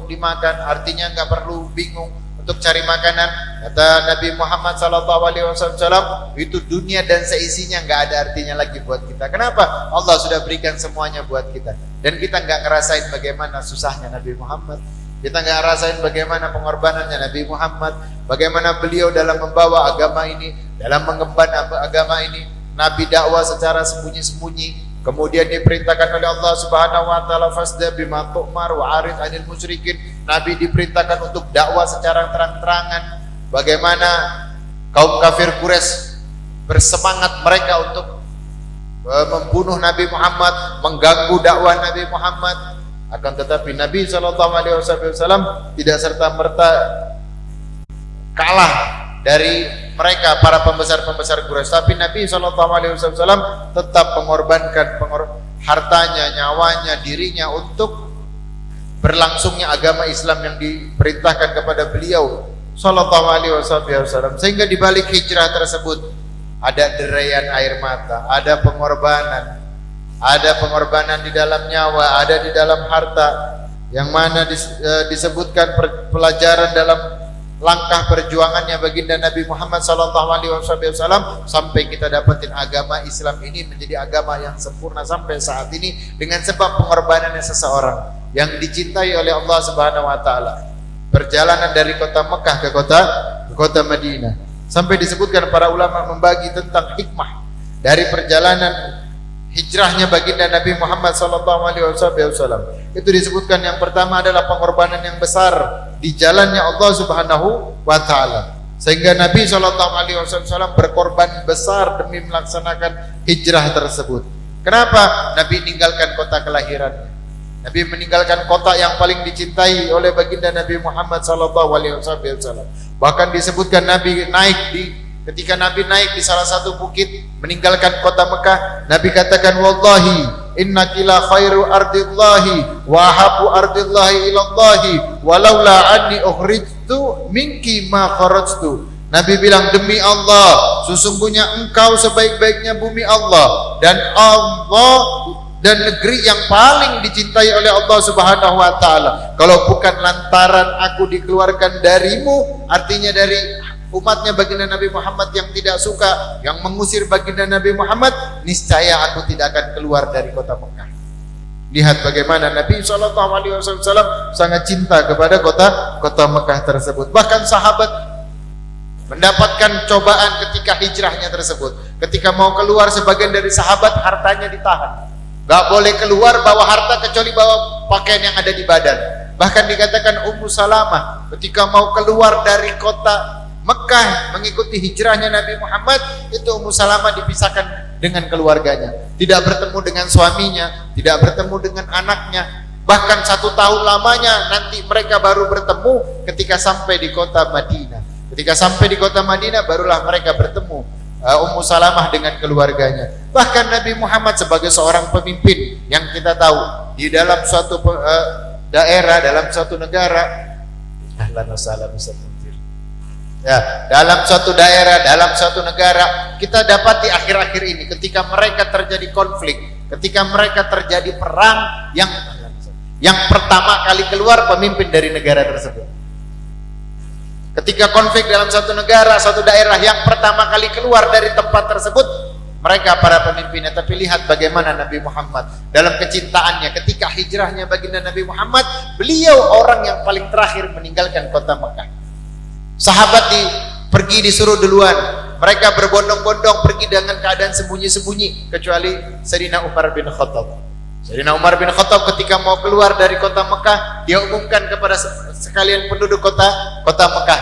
dimakan, artinya nggak perlu bingung untuk cari makanan. Kata Nabi Muhammad SAW, itu dunia dan seisinya nggak ada artinya lagi buat kita. Kenapa? Allah sudah berikan semuanya buat kita, dan kita nggak ngerasain bagaimana susahnya Nabi Muhammad. Kita nggak ngerasain bagaimana pengorbanannya Nabi Muhammad, bagaimana beliau dalam membawa agama ini, dalam mengemban agama ini. Nabi dakwah secara sembunyi-sembunyi. Kemudian diperintahkan oleh Allah Subhanahu wa taala, fasda bima tu'mar wa arid 'anil musyrikin. Nabi diperintahkan untuk dakwah secara terang-terangan. Bagaimana kaum kafir Quraisy bersemangat mereka untuk membunuh Nabi Muhammad, mengganggu dakwah Nabi Muhammad. Akan tetapi Nabi SAW tidak serta-merta kalah dari mereka, para pembesar-pembesar Quraisy. Tapi Nabi SAW tetap mengorbankan hartanya, nyawanya, dirinya untuk berlangsungnya agama Islam yang diperintahkan kepada beliau SAW. Sehingga di balik hijrah tersebut ada deraian air mata, ada pengorbanan. Ada pengorbanan di dalam nyawa, ada di dalam harta, yang mana disebutkan pelajaran dalam langkah perjuangannya baginda Nabi Muhammad SAW sampai kita dapetin agama Islam ini menjadi agama yang sempurna sampai saat ini dengan sebab pengorbanannya seseorang yang dicintai oleh Allah Subhanahu wa taala. Perjalanan dari kota Mekah ke kota Madinah, sampai disebutkan para ulama membagi tentang hikmah dari perjalanan hijrahnya baginda Nabi Muhammad SAW. Itu disebutkan yang pertama adalah pengorbanan yang besar di jalannya Allah Subhanahu wa taala, sehingga Nabi SAW berkorban besar demi melaksanakan hijrah tersebut. Kenapa? Nabi meninggalkan kota kelahirannya, Nabi meninggalkan kota yang paling dicintai oleh baginda Nabi Muhammad SAW. Bahkan disebutkan Nabi ketika Nabi naik di salah satu bukit meninggalkan kota Mekah, Nabi katakan, wallahi innaki la khairu ardillahi wa habu ardillahi ilallahi walaula anni ukhrijtu minki ma kharajtu. Nabi bilang, demi Allah, sesungguhnya engkau sebaik-baiknya bumi Allah dan negeri yang paling dicintai oleh Allah Subhanahu wa taala. Kalau bukan lantaran aku dikeluarkan darimu, artinya dari umatnya baginda Nabi Muhammad yang tidak suka, yang mengusir baginda Nabi Muhammad, niscaya aku tidak akan keluar dari kota Mekah. Lihat bagaimana Nabi SAW sangat cinta kepada kota Mekah tersebut. Bahkan sahabat mendapatkan cobaan ketika hijrahnya tersebut. Ketika mau keluar, sebagian dari sahabat hartanya ditahan, gak boleh keluar bawa harta kecuali bawa pakaian yang ada di badan. Bahkan dikatakan Ummu Salamah ketika mau keluar dari kota Mekah mengikuti hijrahnya Nabi Muhammad, itu Ummu Salamah dipisahkan dengan keluarganya, tidak bertemu dengan suaminya, tidak bertemu dengan anaknya. Bahkan 1 tahun lamanya nanti mereka baru bertemu ketika sampai di kota Madinah. Ketika sampai di kota Madinah barulah mereka bertemu, Ummu Salamah dengan keluarganya. Bahkan Nabi Muhammad sebagai seorang pemimpin yang kita tahu di dalam suatu daerah, dalam suatu negara, dalam suatu daerah, dalam suatu negara, kita dapati akhir-akhir ini ketika mereka terjadi konflik, ketika mereka terjadi perang, yang pertama kali keluar pemimpin dari negara tersebut. Ketika konflik dalam satu negara, satu daerah, yang pertama kali keluar dari tempat tersebut mereka para pemimpinnya. Tapi lihat bagaimana Nabi Muhammad dalam kecintaannya ketika hijrahnya baginda Nabi Muhammad, beliau orang yang paling terakhir meninggalkan kota Mekah. Sahabat pergi disuruh duluan, mereka berbondong-bondong pergi dengan keadaan sembunyi-sembunyi, kecuali Sayyidina Umar bin Khattab. Sayyidina Umar bin Khattab ketika mau keluar dari kota Mekah, dia umumkan kepada sekalian penduduk kota Mekah.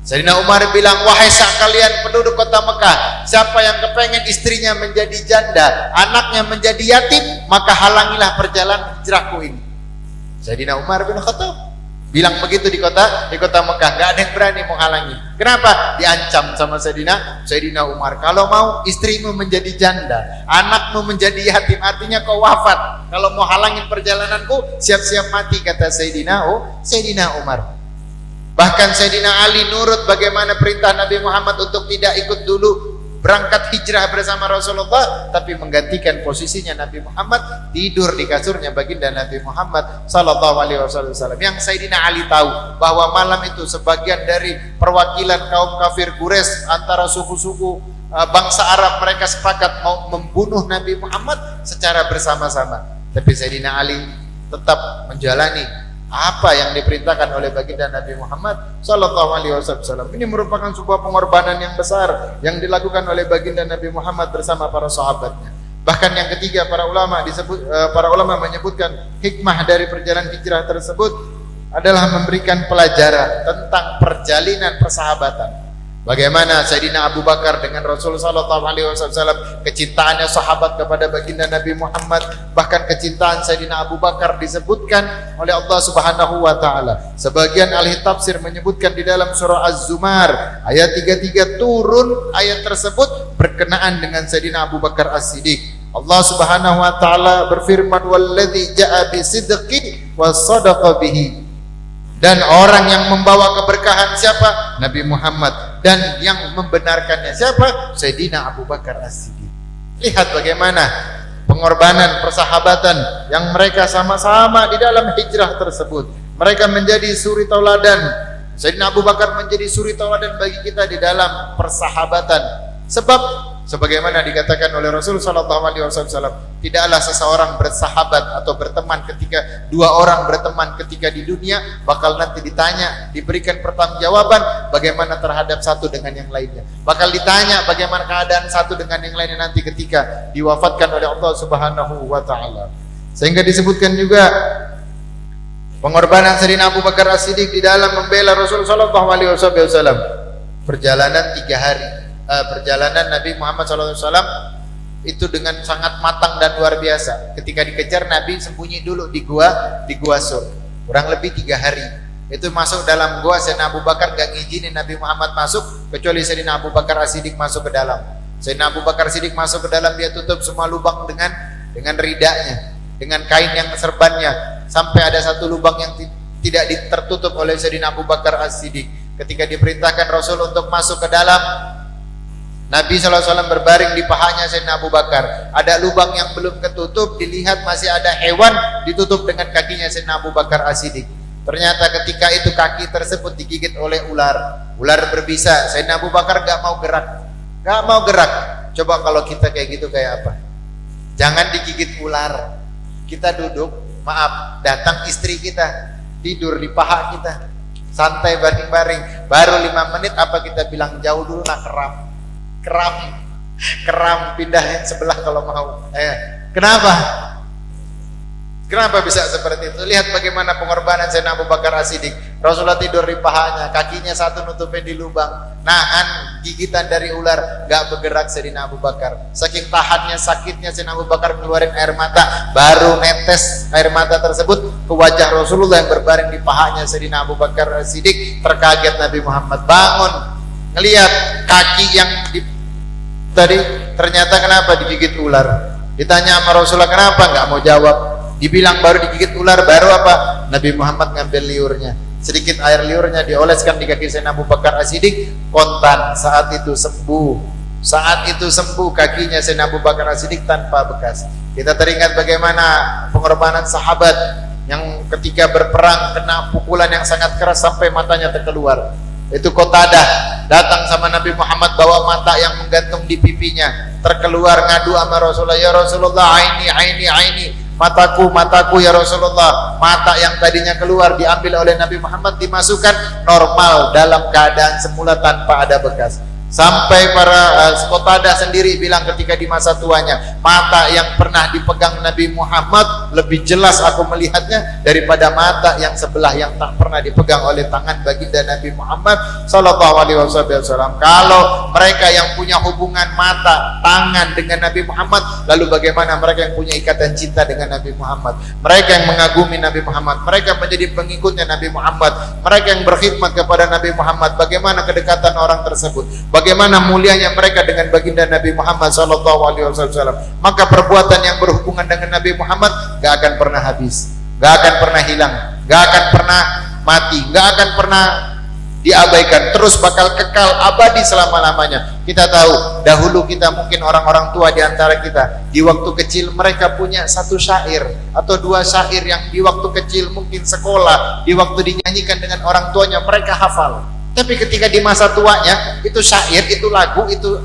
Sayyidina Umar bilang, wahai sekalian penduduk kota Mekah, siapa yang kepengen istrinya menjadi janda, anaknya menjadi yatim, maka halangilah perjalanan hijrahku ini. Sayyidina Umar bin Khattab bilang begitu di kota Mekah, nggak ada yang berani menghalangi. Kenapa? Diancam sama Sayyidina Umar, kalau mau istrimu menjadi janda, anakmu menjadi yatim, artinya kau wafat. Kalau mau halangin perjalananku, siap-siap mati, kata Sayyidina Umar. Bahkan Sayyidina Ali nurut bagaimana perintah Nabi Muhammad untuk tidak ikut dulu berangkat hijrah bersama Rasulullah, tapi menggantikan posisinya Nabi Muhammad, tidur di kasurnya baginda Nabi Muhammad sallallahu alaihi wasallam. Yang Sayyidina Ali tahu bahwa malam itu sebagian dari perwakilan kaum kafir Quraisy antara suku-suku bangsa Arab, mereka sepakat mau membunuh Nabi Muhammad secara bersama-sama. Tapi Sayyidina Ali tetap menjalani apa yang diperintahkan oleh baginda Nabi Muhammad sallallahu alaihi wasallam. Ini merupakan sebuah pengorbanan yang besar yang dilakukan oleh baginda Nabi Muhammad bersama para sahabatnya. Bahkan yang ketiga, para ulama menyebutkan hikmah dari perjalanan hijrah tersebut adalah memberikan pelajaran tentang perjalinan persahabatan. Bagaimana Sayyidina Abu Bakar dengan Rasulullah SAW, kecintaannya sahabat kepada baginda Nabi Muhammad, bahkan kecintaan Sayyidina Abu Bakar disebutkan oleh Allah Subhanahu wa taala. Sebagian ahli tafsir menyebutkan di dalam surah Az-Zumar ayat 33 turun ayat tersebut berkenaan dengan Sayyidina Abu Bakar As-Siddiq. Allah Subhanahu wa taala berfirman, "Walladzi ja'a bisidqin wa sadaqa bihi." Dan orang yang membawa keberkahan siapa? Nabi Muhammad. Dan yang membenarkannya siapa? Sayyidina Abu Bakar As-Siddiq. Lihat bagaimana pengorbanan persahabatan yang mereka sama-sama di dalam hijrah tersebut. Mereka menjadi suri tauladan. Sayyidina Abu Bakar menjadi suri tauladan bagi kita di dalam persahabatan. Sebab sebagaimana dikatakan oleh Rasulullah SAW, tidaklah seseorang bersahabat atau berteman ketika dua orang berteman ketika di dunia bakal nanti ditanya, diberikan pertanggungjawaban bagaimana terhadap satu dengan yang lainnya. Bakal ditanya bagaimana keadaan satu dengan yang lainnya nanti ketika diwafatkan oleh Allah Subhanahu wa taala. Sehingga disebutkan juga pengorbanan Sayyidina Abu Bakar As-Siddiq di dalam membela Rasulullah SAW. Perjalanan 3 hari. Perjalanan Nabi Muhammad SAW itu dengan sangat matang dan luar biasa. Ketika dikejar, Nabi sembunyi dulu di gua Sur, kurang lebih 3 hari. Itu masuk dalam gua, Sayyidina Abu Bakar gak ngizinin Nabi Muhammad masuk, kecuali Sayyidina Abu Bakar As-Siddiq masuk ke dalam. Sayyidina Abu Bakar As-Siddiq masuk ke dalam, dia tutup semua lubang dengan ridanya, dengan kain yang serbannya, sampai ada satu lubang yang tidak tertutup oleh Sayyidina Abu Bakar As-Siddiq. Ketika diperintahkan Rasul untuk masuk ke dalam, Nabi SAW berbaring di pahanya Sayyidina Abu Bakar. Ada lubang yang belum ketutup, dilihat masih ada hewan ditutup dengan kakinya Sayyidina Abu Bakar As-Siddiq. Ternyata ketika itu kaki tersebut digigit oleh ular. Ular berbisa. Sayyidina Abu Bakar gak mau gerak. Coba kalau kita kayak gitu kayak apa? Jangan digigit ular. Kita duduk, maaf, datang istri kita, tidur di paha kita, santai baring-baring. Baru 5 menit apa kita bilang, jauh dulu nak keram pindah sebelah kalau mau. Kenapa bisa seperti itu? Lihat bagaimana pengorbanan Sayyidina Abu Bakar As-Siddiq. Rasulullah tidur di pahanya, kakinya satu nutupin di lubang, nahan gigitan dari ular, gak bergerak Sayyidina Abu Bakar. Saking tahannya sakitnya Sayyidina Abu Bakar keluarin air mata, baru netes air mata tersebut ke wajah Rasulullah yang berbaring di pahanya Sayyidina Abu Bakar As-Siddiq. Terkaget Nabi Muhammad, bangun, ngelihat kaki yang tadi ternyata kenapa digigit ular. Ditanya sama Rasulullah kenapa, nggak mau jawab. Dibilang baru digigit ular, baru apa? Nabi Muhammad ngambil liurnya, sedikit air liurnya dioleskan di kaki Sayyidina Abu Bakar As-Siddiq, kontan. Saat itu sembuh kakinya Sayyidina Abu Bakar As-Siddiq tanpa bekas. Kita teringat bagaimana pengorbanan sahabat yang ketika berperang kena pukulan yang sangat keras sampai matanya terkeluar. Itu Qatadah datang sama Nabi Muhammad bawa mata yang menggantung di pipinya, terkeluar, ngadu sama Rasulullah, ya Rasulullah, aini, mataku ya Rasulullah. Mata yang tadinya keluar diambil oleh Nabi Muhammad, dimasukkan normal dalam keadaan semula tanpa ada bekas. Sampai para Qatadah sendiri bilang ketika di masa tuanya, mata yang pernah dipegang Nabi Muhammad lebih jelas aku melihatnya daripada mata yang sebelah yang tak pernah dipegang oleh tangan baginda Nabi Muhammad sallallahu alaihi wasallam. Kalau mereka yang punya hubungan mata, tangan dengan Nabi Muhammad, lalu bagaimana mereka yang punya ikatan cinta dengan Nabi Muhammad, mereka yang mengagumi Nabi Muhammad, mereka menjadi pengikutnya Nabi Muhammad, mereka yang berkhidmat kepada Nabi Muhammad, bagaimana kedekatan orang tersebut, bagaimana mulianya mereka dengan baginda Nabi Muhammad sallallahu alaihi wasallam. Maka perbuatan yang berhubungan dengan Nabi Muhammad gak akan pernah habis, gak akan pernah hilang, gak akan pernah mati, gak akan pernah diabaikan, terus bakal kekal abadi selama-lamanya. Kita tahu dahulu kita mungkin orang-orang tua di antara kita di waktu kecil mereka punya satu syair atau dua syair yang di waktu kecil mungkin sekolah, di waktu dinyanyikan dengan orang tuanya mereka hafal. Tapi ketika di masa tuanya itu syair, itu lagu, itu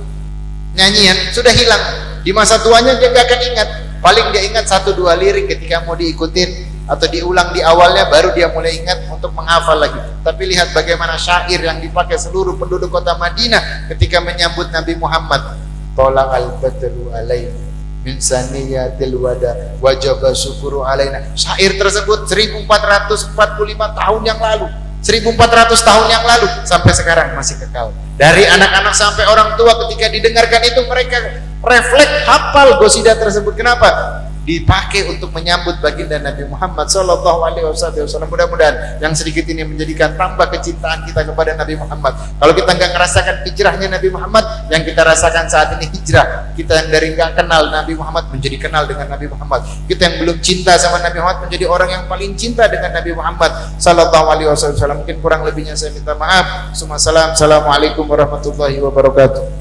nyanyian sudah hilang. Di masa tuanya dia gak akan ingat. Paling dia ingat satu dua lirik ketika mau diikutin atau diulang di awalnya, baru dia mulai ingat untuk menghafal lagi. Tapi lihat bagaimana syair yang dipakai seluruh penduduk kota Madinah ketika menyambut Nabi Muhammad. Tolak al-badru alaina min saniyatil wada wajaba syukuru alaina. Syair tersebut 1445 tahun yang lalu, 1400 tahun yang lalu sampai sekarang masih kekal. Dari anak-anak sampai orang tua ketika didengarkan itu mereka refleks hafal qasidah tersebut. Kenapa? Dipakai untuk menyambut baginda Nabi Muhammad sallallahu alaihi wasallam. Mudah-mudahan yang sedikit ini menjadikan tambah kecintaan kita kepada Nabi Muhammad. Kalau kita nggak merasakan hijrahnya Nabi Muhammad, yang kita rasakan saat ini hijrah kita yang dari nggak kenal Nabi Muhammad menjadi kenal dengan Nabi Muhammad. Kita yang belum cinta sama Nabi Muhammad menjadi orang yang paling cinta dengan Nabi Muhammad sallallahu alaihi wasallam. Mungkin kurang lebihnya saya minta maaf. Assalamualaikum warahmatullahi wabarakatuh.